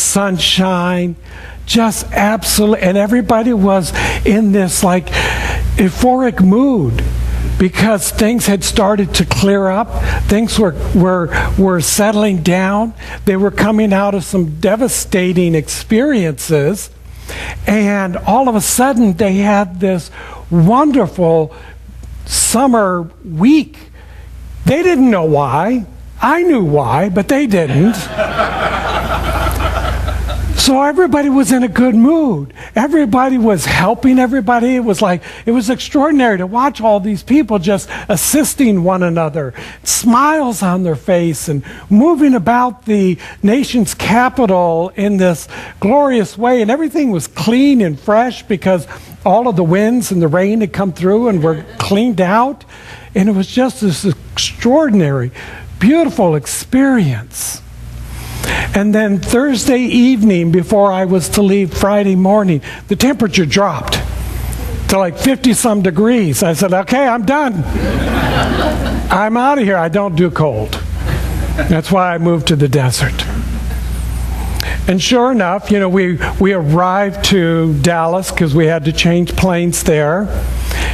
sunshine, just absolutely, and everybody was in this like euphoric mood because things had started to clear up. Things were settling down. They were coming out of some devastating experiences, and all of a sudden they had this wonderful summer week. They didn't know why. I knew why, but they didn't. So everybody was in a good mood. Everybody was helping everybody. It was extraordinary to watch all these people just assisting one another, smiles on their face, and moving about the nation's capital in this glorious way. And everything was clean and fresh because all of the winds and the rain had come through and were cleaned out. And it was just this extraordinary, beautiful experience. And then Thursday evening, before I was to leave Friday morning, the temperature dropped to like 50-some degrees. I said, okay, I'm done. I'm out of here. I don't do cold. That's why I moved to the desert. And sure enough, we arrived to Dallas because we had to change planes there.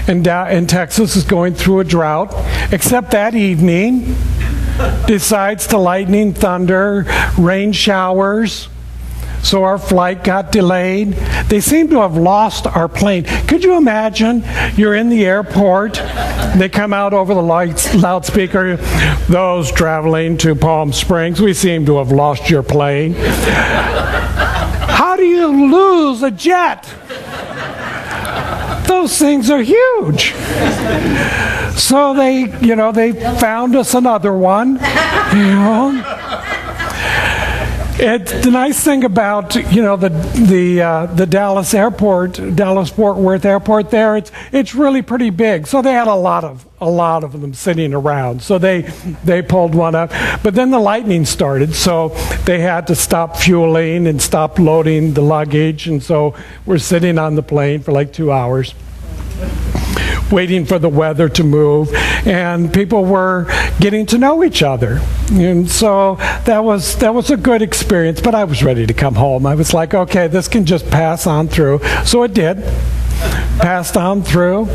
And Texas is going through a drought, except that evening decides to lightning, thunder, rain showers. So our flight got delayed. They seem to have lost our plane. Could you imagine? You're in the airport. They come out over the loudspeaker. Those traveling to Palm Springs, we seem to have lost your plane. How do you lose a jet? Those things are huge. So they found us another one. The nice thing about the Dallas airport, Dallas-Fort Worth airport there, it's really pretty big. So they had a lot of them sitting around. So they pulled one up. But then the lightning started, so they had to stop fueling and stop loading the luggage. And so we're sitting on the plane for like 2 hours, waiting for the weather to move, and people were getting to know each other. And so that was a good experience, but I was ready to come home. I was like, okay, this can just pass on through. So it did. Passed on through,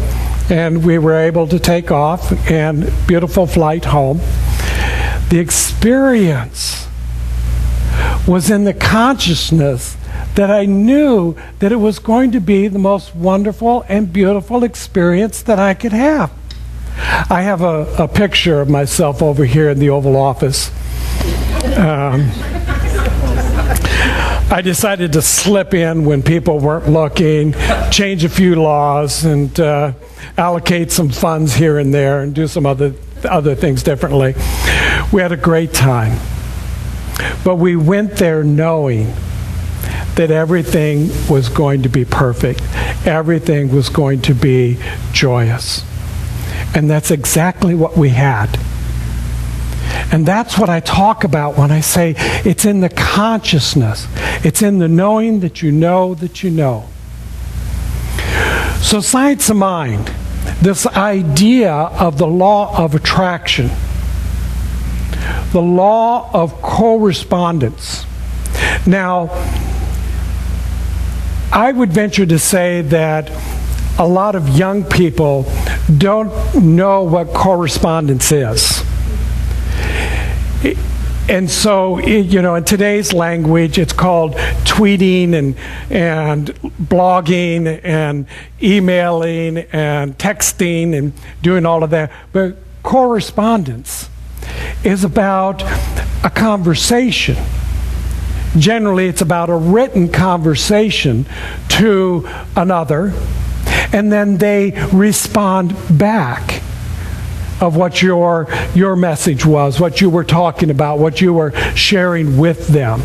and we were able to take off, and beautiful flight home. The experience was in the consciousness that I knew that it was going to be the most wonderful and beautiful experience that I could have. I have a picture of myself over here in the Oval Office. I decided to slip in when people weren't looking, change a few laws, and allocate some funds here and there, and do some other things differently. We had a great time. But we went there knowing that everything was going to be perfect. Everything was going to be joyous. And that's exactly what we had. And that's what I talk about when I say it's in the consciousness. It's in the knowing that you know that you know. So science of mind, this idea of the law of attraction, the law of correspondence. Now, I would venture to say that a lot of young people don't know what correspondence is. And so, in today's language, it's called tweeting and blogging and emailing and texting and doing all of that. But correspondence is about a conversation. Generally, it's about a written conversation to another, and then they respond back of what your message was, what you were talking about, what you were sharing with them.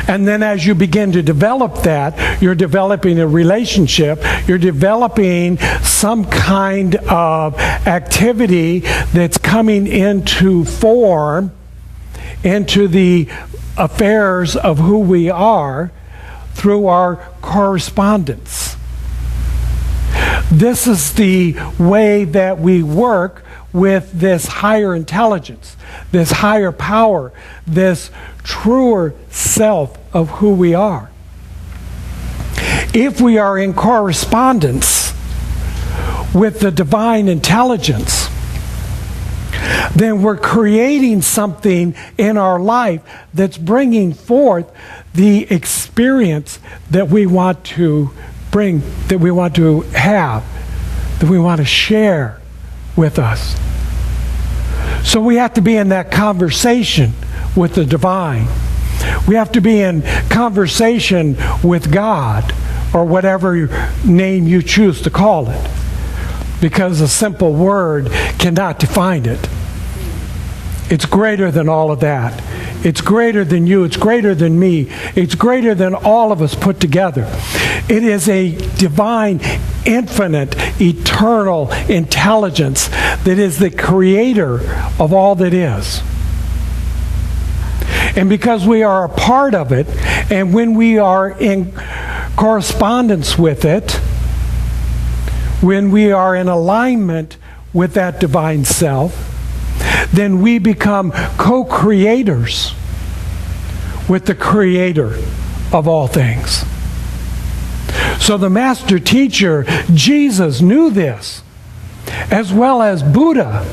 And then as you begin to develop that, you're developing a relationship, you're developing some kind of activity that's coming into form, into the affairs of who we are through our correspondence. This is the way that we work with this higher intelligence, this higher power, this truer self of who we are. If we are in correspondence with the divine intelligence, then we're creating something in our life that's bringing forth the experience that we want to bring, that we want to have, that we want to share with us. So we have to be in that conversation with the divine. We have to be in conversation with God, or whatever name you choose to call it, because a simple word cannot define it. It's greater than all of that. It's greater than you. It's greater than me. It's greater than all of us put together. It is a divine, infinite, eternal intelligence that is the creator of all that is. And because we are a part of it, and when we are in correspondence with it, when we are in alignment with that divine self, then we become co-creators with the creator of all things. So the master teacher, Jesus, knew this, as well as Buddha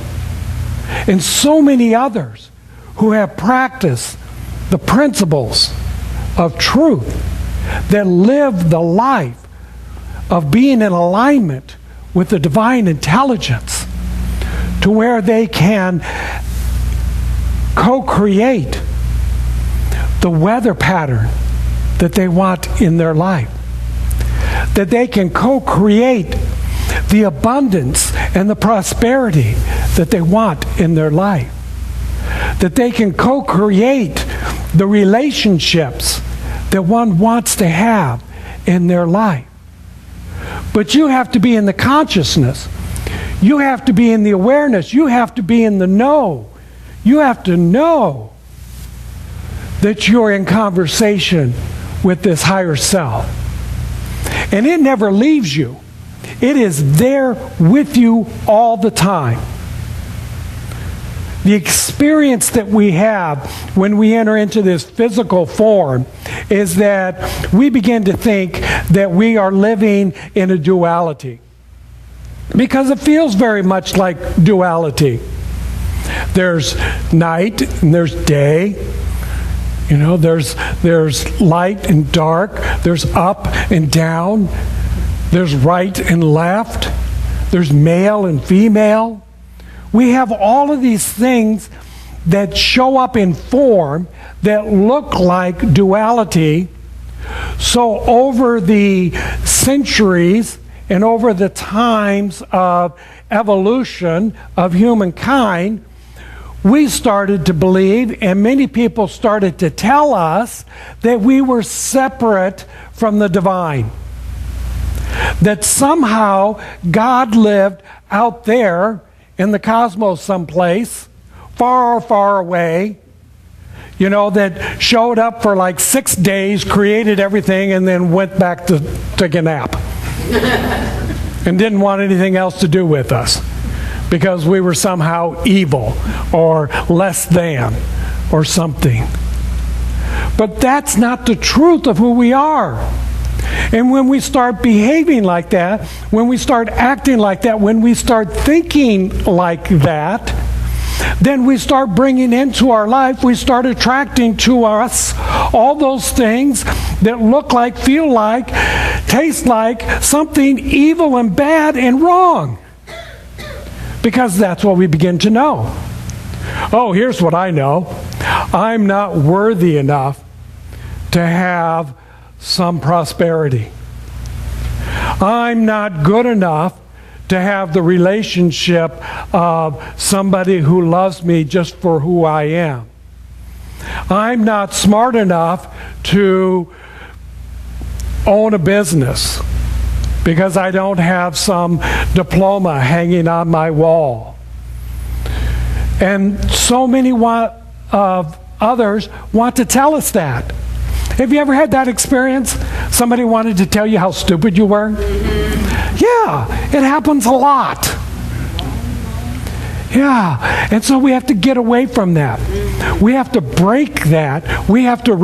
and so many others who have practiced the principles of truth, that live the life of being in alignment with the divine intelligence, to where they can co-create the weather pattern that they want in their life, that they can co-create the abundance and the prosperity that they want in their life, that they can co-create the relationships that one wants to have in their life. But you have to be in the consciousness. You have to be in the awareness. You have to be in the know. You have to know that you're in conversation with this higher self. And it never leaves you. It is there with you all the time. The experience that we have when we enter into this physical form is that we begin to think that we are living in a duality. Because it feels very much like duality. There's night and there's day. You know, there's light and dark. There's up and down. There's right and left. There's male and female. We have all of these things that show up in form that look like duality. So over the centuries and over the times of evolution of humankind, we started to believe, and many people started to tell us, that we were separate from the divine. That somehow God lived out there in the cosmos someplace, far, far away, you know, that showed up for like 6 days, created everything, and then went back to take a nap. And didn't want anything else to do with us, because we were somehow evil or less than or something. But that's not the truth of who we are. And when we start behaving like that, when we start acting like that, when we start thinking like that, then we start bringing into our life, we start attracting to us all those things that look like, feel like, taste like something evil and bad and wrong. Because that's what we begin to know. Oh, here's what I know. I'm not worthy enough to have some prosperity. I'm not good enough to have the relationship of somebody who loves me just for who I am. I'm not smart enough to own a business because I don't have some diploma hanging on my wall. And so many of others want to tell us that. Have you ever had that experience? Somebody wanted to tell you how stupid you were? Yeah, it happens a lot. Yeah. And so we have to get away from that. We have to break that. We have to